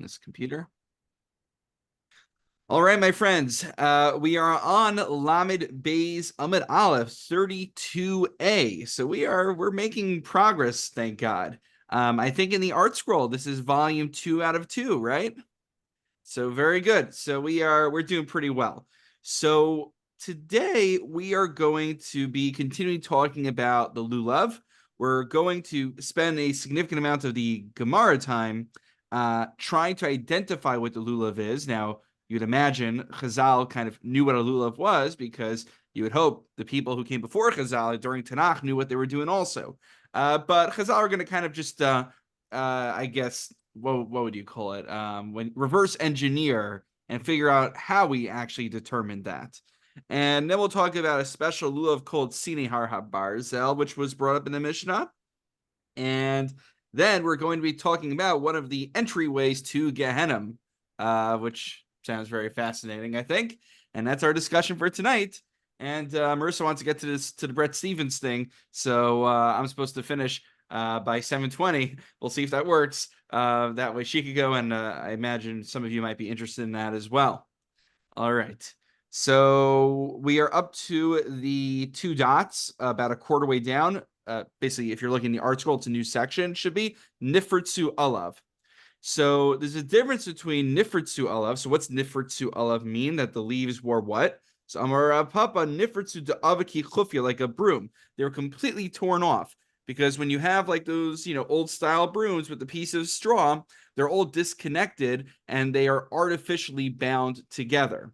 this computer. All right, my friends, we are on Lamed Beis Amud Aleph 32a. So we're making progress, thank God. I think in the art scroll, this is volume 2 out of 2, right? So very good. So we're doing pretty well. So today we are going to be continuing talking about the lulav. We're going to spend a significant amount of the Gemara time trying to identify what the lulav is. Now, you'd imagine Chazal kind of knew what a lulav was, because you would hope the people who came before Chazal during Tanakh knew what they were doing also. But Chazal are going to kind of just, I guess, what would you call it? When reverse engineer and figure out how we actually determined that. And then we'll talk about a special lulav called Sine Har HaBarzel, which was brought up in the Mishnah. And then we're going to be talking about one of the entryways to Gehenna, which sounds very fascinating, I think. And that's our discussion for tonight. And Marissa wants to get to the Brett Stevens thing, so I'm supposed to finish by 7:20. We'll see if that works. That way she could go, and I imagine some of you might be interested in that as well. All right. So we are up to the 2 dots, about a quarter way down. Basically, if you're looking in the art scroll, it's a new section. Should be Nifritzu Alav. So there's a difference between Nifritzu Alav. So what's Nifritzu Alav mean? That the leaves were what? So Amar Papa Nifritzu de Avaki Chufya, like a broom. They were completely torn off. Because when you have like those, old style brooms with the piece of straw, they're all disconnected and they are artificially bound together.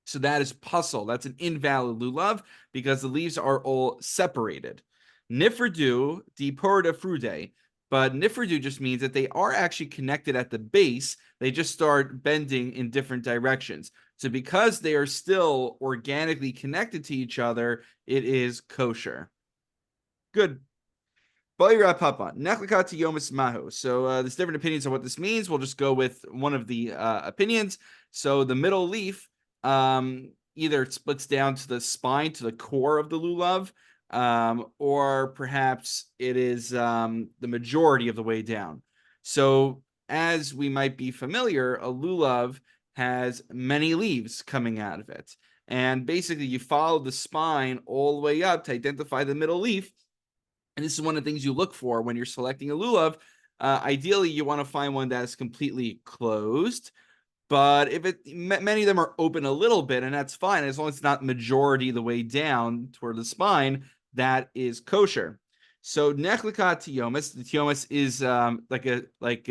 So that is puzzle. That's an invalid lulav because the leaves are all separated. Nifrdu deporta frude, but nifrdu just means that they are actually connected at the base. They just start bending in different directions. So because they are still organically connected to each other, it is kosher. Good. So there's different opinions on what this means. We'll just go with one of the opinions. So the middle leaf, either it splits down to the spine, to the core of the lulav, or perhaps it is the majority of the way down. So as we might be familiar, a lulav has many leaves coming out of it. And basically you follow the spine all the way up to identify the middle leaf. And this is one of the things you look for when you're selecting a lulav. Ideally, you want to find one that is completely closed. But if many of them are open a little bit, and that's fine, as long as it's not majority the way down toward the spine, that is kosher. So nechlika tiomis, the tiomis is like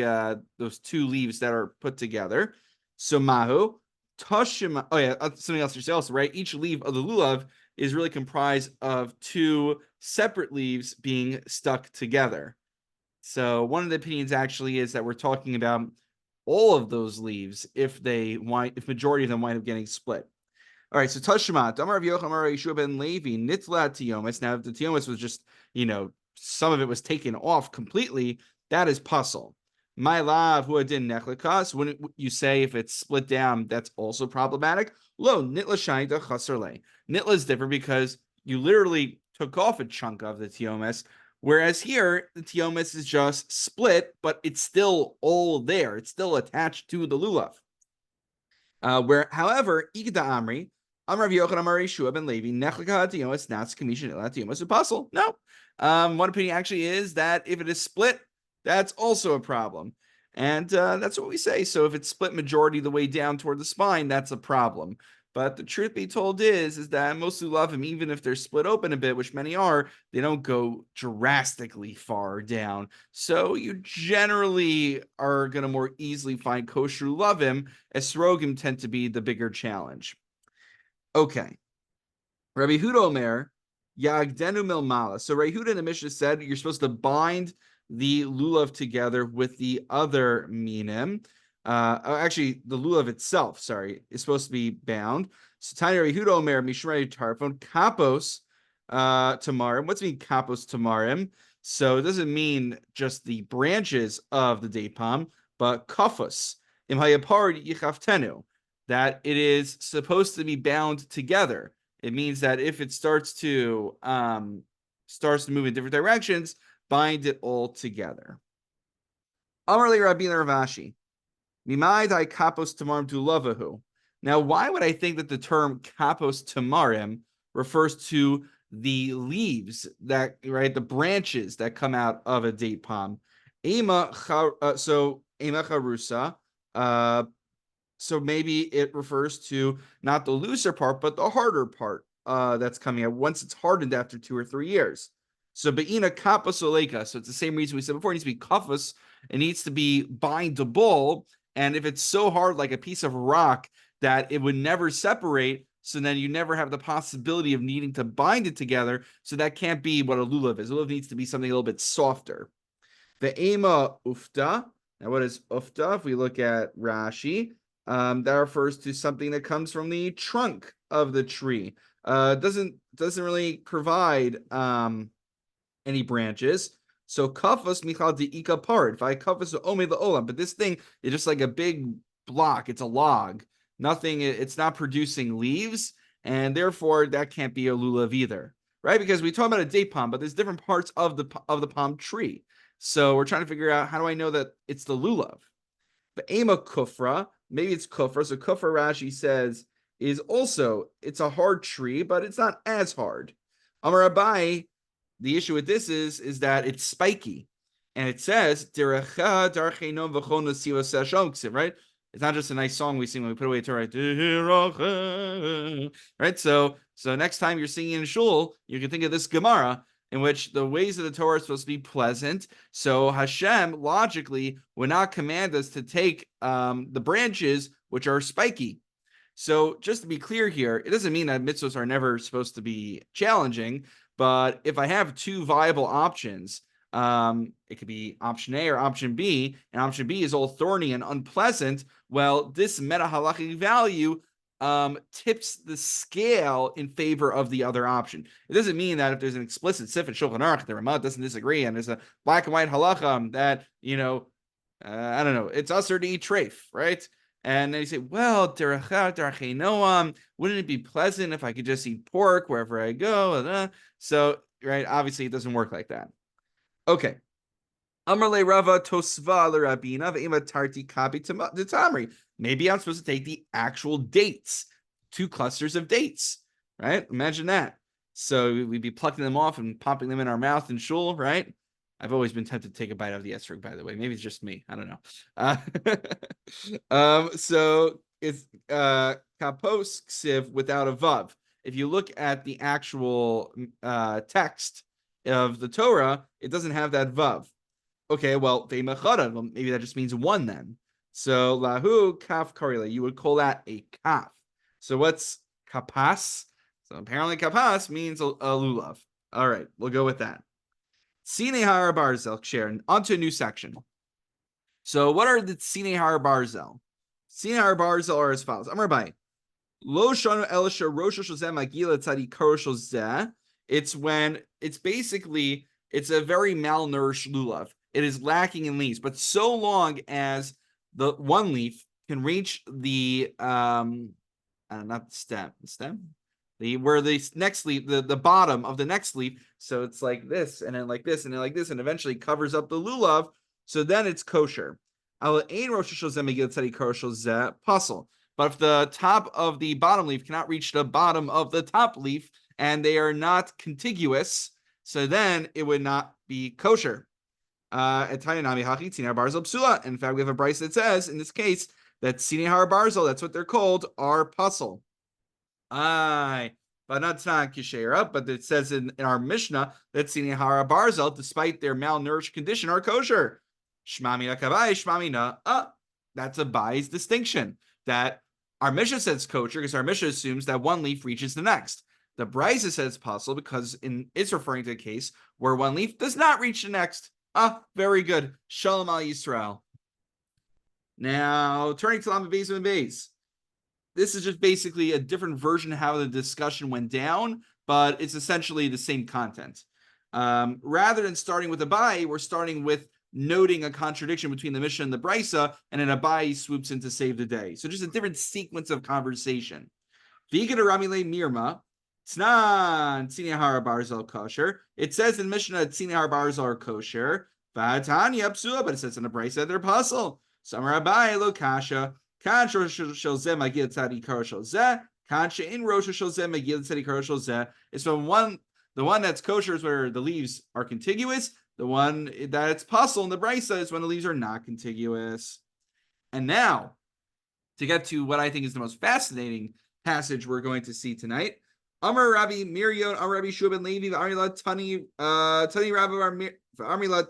those 2 leaves that are put together. So mahu toshima. Oh yeah, something else to say also, right? Each leaf of the lulav is really comprised of 2 separate leaves being stuck together. So one of the opinions actually is that we're talking about all of those leaves if majority of them wind up getting split. All right, so Tashmat, Amar Rav Yochanan, Amar Yeshua ben Levi, Nitla Tiomis. Now, if the Tiomis was just, some of it was taken off completely, that is puzzle. My lav huadin nechlikas. Wouldn't you say if it's split down, that's also problematic? Lo, nitla shaita chasarle. Nitla is different because you literally took off a chunk of the Tiomis, whereas here, the Tiomis is just split, but it's still all there. It's still attached to the lulav. However, Ikda Amri, Amar Rav Yochanan, Amar Yeshua ben Levi, Nechlika Tiomis, Nats Kamishin Ila Tiomis Apostle. No. One opinion actually is that if it is split, that's also a problem. And that's what we say. So if it's split majority the way down toward the spine, that's a problem. But the truth be told is that most lulavim, even if they're split open a bit, which many are, they don't go drastically far down. So you generally are going to more easily find kosher lulavim, as srogim tend to be the bigger challenge. Okay. Rabbi Huda Omer, Yagdenu Milmala. So Rabbi Huda in the Mishnah said you're supposed to bind the lulav together with the other minim. Actually, the lulav itself, is supposed to be bound. So Tanya Rabbi Huda Omer, Mishrei Tarfon, Kapos Tamarim. What's mean Kapos Tamarim? So it doesn't mean just the branches of the date palm, but kafos. Imhayapar Yichaftenu. That it is supposed to be bound together. It means that if it starts to move in different directions, bind it all together. Amarli Rabbi Rav Ashi. Mimaidai kapos tamarim tu lavahu. Now, why would I think that the term kapos tamarim refers to the leaves that, right, the branches that come out of a date palm? Ema charusa. So maybe it refers to not the looser part, but the harder part that's coming out once it's hardened after 2 or 3 years. So beina kapos oleka. So it's the same reason we said before. It needs to be kafos. It needs to be bindable. And if it's so hard, like a piece of rock, that it would never separate, so then you never have the possibility of needing to bind it together. So that can't be what a lulav is. A lulav needs to be something a little bit softer. The ema ufta. Now, what is ufta? If we look at Rashi, that refers to something that comes from the trunk of the tree. Doesn't really provide any branches. So kafas michal deika part. If I kafas ome the olam, but this thing is just like a big block. It's a log. Nothing. It's not producing leaves, and therefore that can't be a lulav either, right? Because we talk about a date palm, but there's different parts of the palm tree. So we're trying to figure out, how do I know that it's the lulav? The ema kufra, maybe it's kufra. So kufra, Rashi says, is also, it's a hard tree, but it's not as hard. Amar Abai, the issue with this is that it's spiky. And it says, right? It's not just a nice song we sing when we put away Torah. Right? So next time you're singing in shul, you can think of this Gemara, in which the ways of the Torah are supposed to be pleasant. So Hashem logically would not command us to take the branches which are spiky. So just to be clear here, it doesn't mean that mitzvahs are never supposed to be challenging, but if I have two viable options, it could be option A or option B, and option B is all thorny and unpleasant. Well, this meta halachic value tips the scale in favor of the other option. It doesn't mean that if there's an explicit sif in Shulchan Aruch, the Ramah doesn't disagree, and there's a black and white halacha that, I don't know, it's usher to eat treif, right? And then you say, well, wouldn't it be pleasant if I could just eat pork wherever I go? So, right, obviously it doesn't work like that. Okay. Amarle Rava Tosva Rabina Ve'ima Tarti Kabi Tamri. Maybe I'm supposed to take the actual dates, 2 clusters of dates, right? Imagine that. So we'd be plucking them off and popping them in our mouth in shul, right? I've always been tempted to take a bite out of the esrog, by the way. Maybe it's just me. I don't know. So it's kapos ksiv without a vav. If you look at the actual text of the Torah, it doesn't have that vav. Okay, well, maybe that just means 1 then. So lahu kaf karila, you would call that a kaf. So what's kapas? So apparently kapas means a lulav. All right, we'll go with that. Sine har barzel share onto a new section. So what are the sine har barzel? Sine har barzel are as follows. Amar bai lo shanu elisha rosh shozeh magila tzadi karosh zeh. It's when it's basically it's a very malnourished lulav. It is lacking in leaves, but so long as the one leaf can reach the not the stem, where the next leaf, the bottom of the next leaf, so it's like this, and then like this, and then like this, and eventually covers up the lulav. So then it's kosher. But if the top of the bottom leaf cannot reach the bottom of the top leaf, and they are not contiguous, so then it would not be kosher. In fact, we have a brice that says, in this case, that sine har barzel, that's what they're called, are puzzle. But not kishera, but it says in our Mishnah that sine har barzel, despite their malnourished condition, are kosher. Shmami lakabai, shmami na. That's a Bai's distinction. That our Mishnah says kosher because our Mishnah assumes that one leaf reaches the next. The Brisa says puzzle because it's referring to a case where one leaf does not reach the next. Very good. Shalom al Yisrael. Now, turning to Lamed Beis and Beis. This is just basically a different version of how the discussion went down, but it's essentially the same content. Rather than starting with Abai, we're starting with noting a contradiction between the Mishnah and the Brisa, and then Abai swoops in to save the day. So just a different sequence of conversation. V'ikad Ramile Mirma. Tznan tzine har barzel kosher. It says in Mishnah tzine har barzel are kosher. V'atanya psula, but it says in the Brisa they're puzzle. Samar Abai lo kasha. Kasha shel zeh magil tzadi karo shel zeh. Kasha in rosha shel zeh magil tzadi karo shel zeh. It's from the one that's kosher is where the leaves are contiguous. The one that it's puzzle in the brisa is when the leaves are not contiguous. And now, to get to what I think is the most fascinating passage we're going to see tonight. Amar Rabbi Mirion, Amar Rabbi Shua ben Levi, Amrila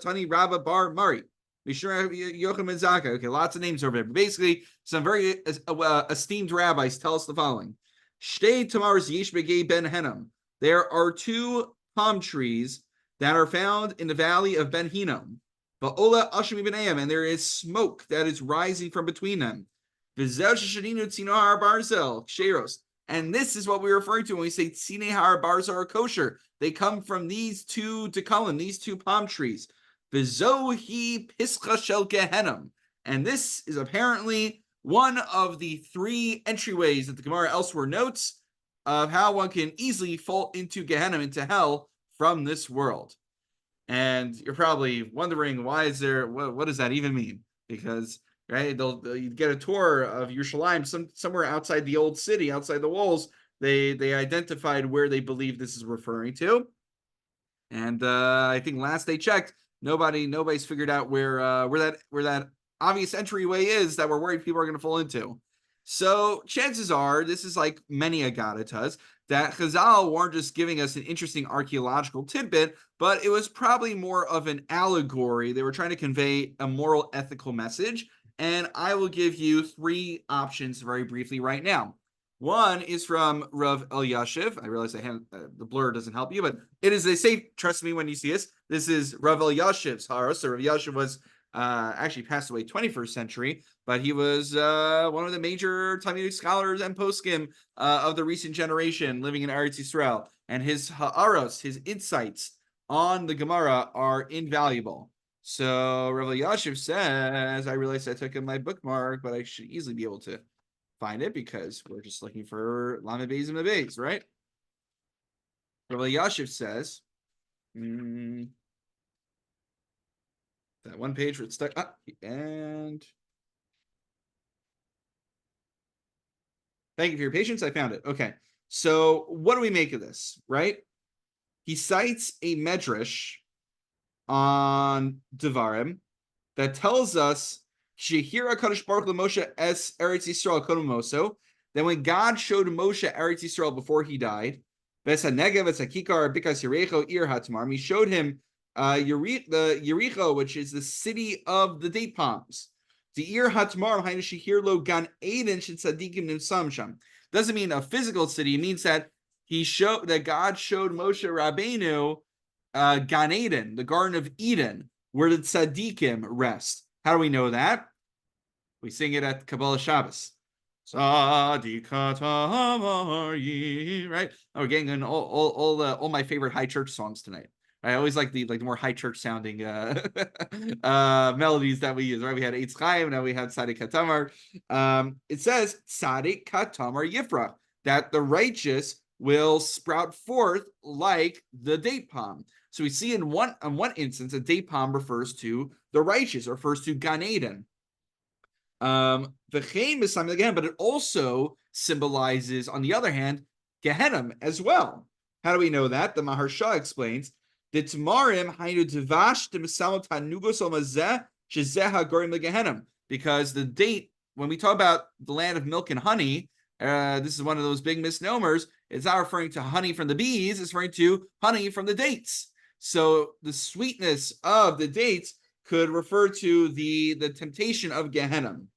Tani Rabba Bar Mari. Okay, lots of names over there. But basically, some very esteemed rabbis tell us the following. Shtei Tamars Yesh Begei Ben Hinnom. There are two palm trees that are found in the valley of Ben Hinnom. Ba'ola Ashmi Benayim, and there is smoke that is rising from between them. And this is what we're referring to when we say Tzine Har Barzel are kosher. They come from these two Tekalim, these two palm trees. Vizohi Pischa Shel Gehenim. And this is apparently one of the three entryways that the Gemara elsewhere notes of how one can easily fall into Gehenim, into hell, from this world. And you're probably wondering, why is there, what does that even mean? Because right, they'll get a tour of Yerushalayim, somewhere outside the old city, outside the walls. They identified where they believe this is referring to, and I think last they checked, nobody's figured out where that obvious entryway is that we're worried people are going to fall into. So chances are, this is like many agadatas, that Chazal weren't just giving us an interesting archaeological tidbit, but it was probably more of an allegory. They were trying to convey a moral, ethical message. And I will give you three options very briefly right now. One is from Rav Elyashiv. I realize the blur doesn't help you, but it is, they say, trust me when you see this. This is Rav Elyashiv's Haros. So Rav Elyashiv was actually passed away 21st century, but he was one of the major Talmudic scholars and poskim of the recent generation living in Eretz Yisrael. And his Ha'aros, his insights on the Gemara are invaluable. So Rav Elyashiv says, I realized I took in my bookmark, but I should easily be able to find it because we're just looking for Lamed Beis and Beis, right? Rav Elyashiv says, that one page where it's stuck up, and thank you for your patience. I found it. Okay. So what do we make of this, right? He cites a medrash on Devarim that tells us Shehira Kadosh Baruch Moshe es Eretz Yisrael Kodem Moso. Then when God showed Moshe Eretz Yisrael before he died, Ves HaNegev, Ves HaKikar, Bikas Yericho, Ir HaTamar, he showed him the Yericho, which is the city of the date palms. The Ir HaTamar, Hainu Shehir Lo Gan Eden Shin Tzadikim Nimsam Sham. Doesn't mean a physical city. It means that God showed Moshe Rabbeinu Gan Eden, the Garden of Eden, where the tzaddikim rest. How do we know that? We sing it at Kabbalah Shabbos. Tzadikatamari, right? Oh, we're getting in all my favorite high church songs tonight. I always like the more high church sounding melodies that we use. Right? We had Eitz Chaim, now we have Tzadik Katamar. It says Tzadik Katamar Yifra, that the righteous will sprout forth like the date palm. So we see on one instance, a date palm refers to the righteous, refers to Gan Eden. The Chaim is something again, but it also symbolizes, on the other hand, Gehenim as well. How do we know that? The Maharsha explains that Tamarim hainu devash demsamot hanugos omazeh shezeh hagorim legehenim, because the date, when we talk about the land of milk and honey, this is one of those big misnomers. It's not referring to honey from the bees; it's referring to honey from the dates. So the sweetness of the dates could refer to the temptation of Gehenim.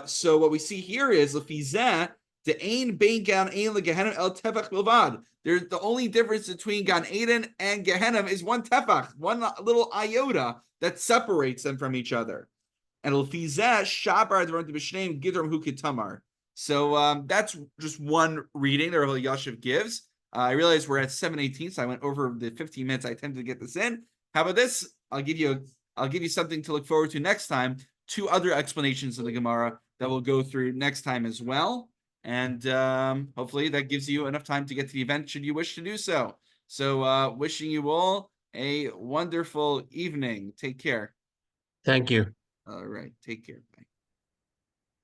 So what we see here is lefizeh the ain bein gan ein legehenim el tefach bilvad. There's the only difference between Gan Eden and Gehenim is one tefach, one little iota that separates them from each other. And lefizeh shabar advarim b'shneim gidram hu kitamar. So that's just one reading that Rav Elyashiv gives. I realize we're at 7:18, so I went over the 15 minutes I attempted to get this in. How about this? I'll give you something to look forward to next time. Two other explanations of the Gemara that we'll go through next time as well. And hopefully that gives you enough time to get to the event should you wish to do so. So wishing you all a wonderful evening. Take care. Thank you. All right. Take care. Bye.